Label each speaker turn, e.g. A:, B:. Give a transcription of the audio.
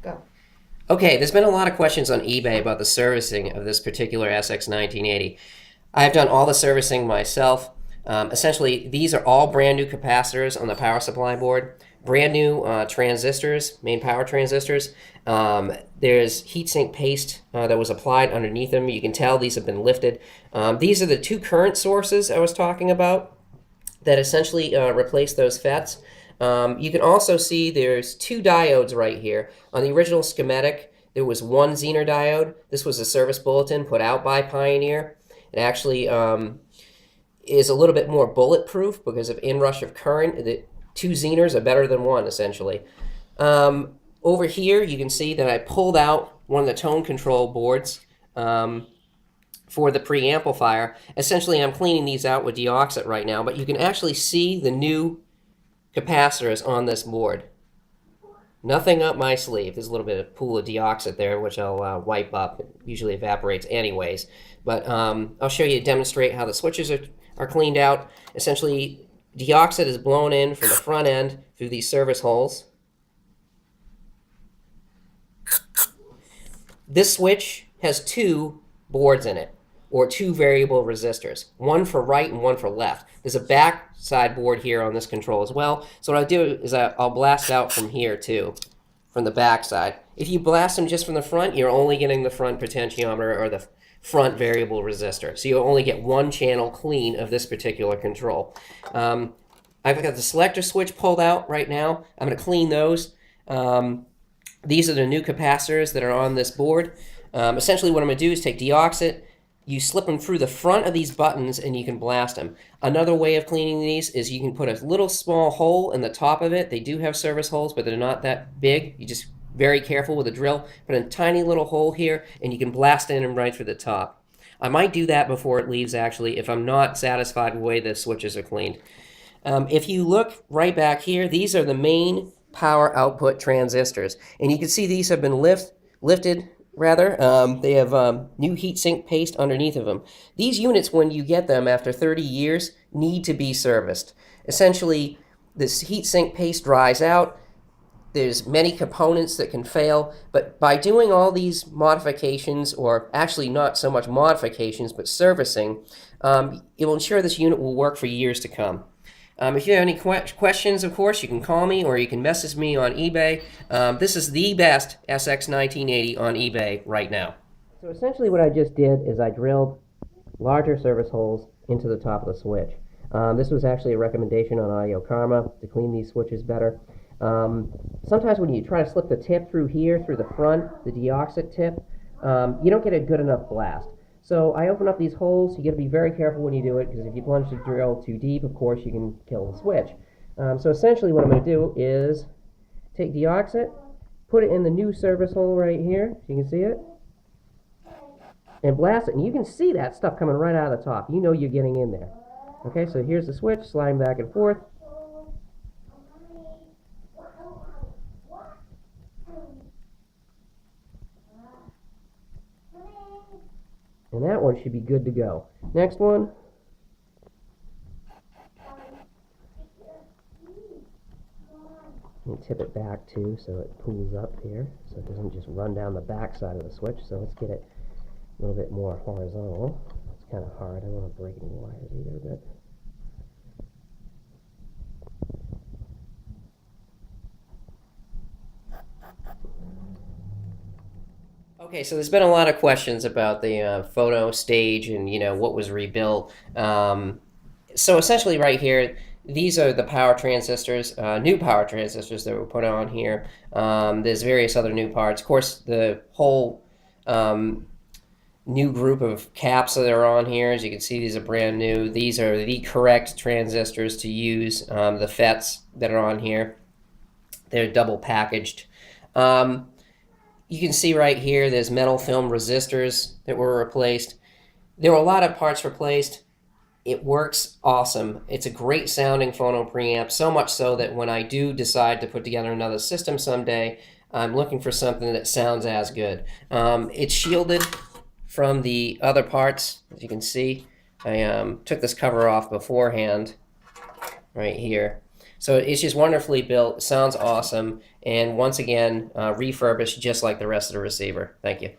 A: Go.
B: Okay, there's been a lot of questions on eBay about the servicing of this particular SX1980. I have done all the servicing myself. Essentially, these are all brand new capacitors on the power supply board, brand new transistors, main power transistors. There's heatsink paste that was applied underneath them. You can tell these have been lifted. These are the two current sources I was talking about that essentially replace those FETs. You can also see there's two diodes right here. On the original schematic, there was one Zener diode. This was a service bulletin put out by Pioneer. It actually is a little bit more bulletproof because of inrush of current. The two Zeners are better than one, essentially. Over here, you can see that I pulled out one of the tone control boards for the preamplifier. Essentially, I'm cleaning these out with deoxit right now, but you can actually see the new capacitors on this board. Nothing up my sleeve. There's a little bit of pool of deoxit there, which I'll wipe up. It usually evaporates anyways. But I'll show you, demonstrate how the switches are cleaned out. Essentially, deoxit is blown in from the front end through these service holes. This switch has two boards in it, or two variable resistors, one for right and one for left. There's a back side board here on this control as well. So what I do is I'll blast out from here too, from the back side. If you blast them just from the front, you're only getting the front potentiometer or the front variable resistor. So you'll only get one channel clean of this particular control. I've got the selector switch pulled out right now. I'm going to clean those. These are the new capacitors that are on this board. Essentially what I'm going to do is take deoxit, you slip them through the front of these buttons and you can blast them. Another way of cleaning these is you can put a little small hole in the top of it. They do have service holes, but they're not that big. You just very careful with a drill. Put a tiny little hole here and you can blast in and right through the top. I might do that before it leaves actually if I'm not satisfied with the way the switches are cleaned. If you look right back here, these are the main power output transistors. And you can see these have been lifted. They have new heatsink paste underneath of them. These units, when you get them after 30 years, need to be serviced. Essentially, this heatsink paste dries out. There's many components that can fail, but by doing all these modifications, or actually not so much modifications, but servicing, it will ensure this unit will work for years to come. If you have any questions, of course, you can call me or you can message me on eBay. This is the best SX1980 on eBay right now. So essentially what I just did is I drilled larger service holes into the top of the switch. This was actually a recommendation on Audio Karma to clean these switches better. Sometimes when you try to slip the tip through here, through the front, the deoxit tip, you don't get a good enough blast. So I open up these holes. You got to be very careful when you do it, because if you plunge the drill too deep, of course, you can kill the switch. So essentially what I'm going to do is take deoxit, put it in the new service hole right here, so you can see it, and blast it. And you can see that stuff coming right out of the top. You know you're getting in there. Okay, so here's the switch, sliding back and forth. And that one should be good to go. Next one. And tip it back too so it pulls up here, so it doesn't just run down the back side of the switch. So let's get it a little bit more horizontal. It's kind of hard. I don't want to break any wires either, but okay, so there's been a lot of questions about the photo stage and what was rebuilt. So essentially right here, these are the power transistors, new power transistors that were put on here. There's various other new parts. Of course, the whole new group of caps that are on here, as you can see, these are brand new. These are the correct transistors to use, the FETs that are on here. They're double packaged. You can see right here there's metal film resistors that were replaced. There were a lot of parts replaced. It works awesome. It's a great sounding phono preamp, so much so that when I do decide to put together another system someday, I'm looking for something that sounds as good. It's shielded from the other parts, as you can see. I took this cover off beforehand right here. So it's just wonderfully built, sounds awesome, and once again refurbished just like the rest of the receiver. Thank you.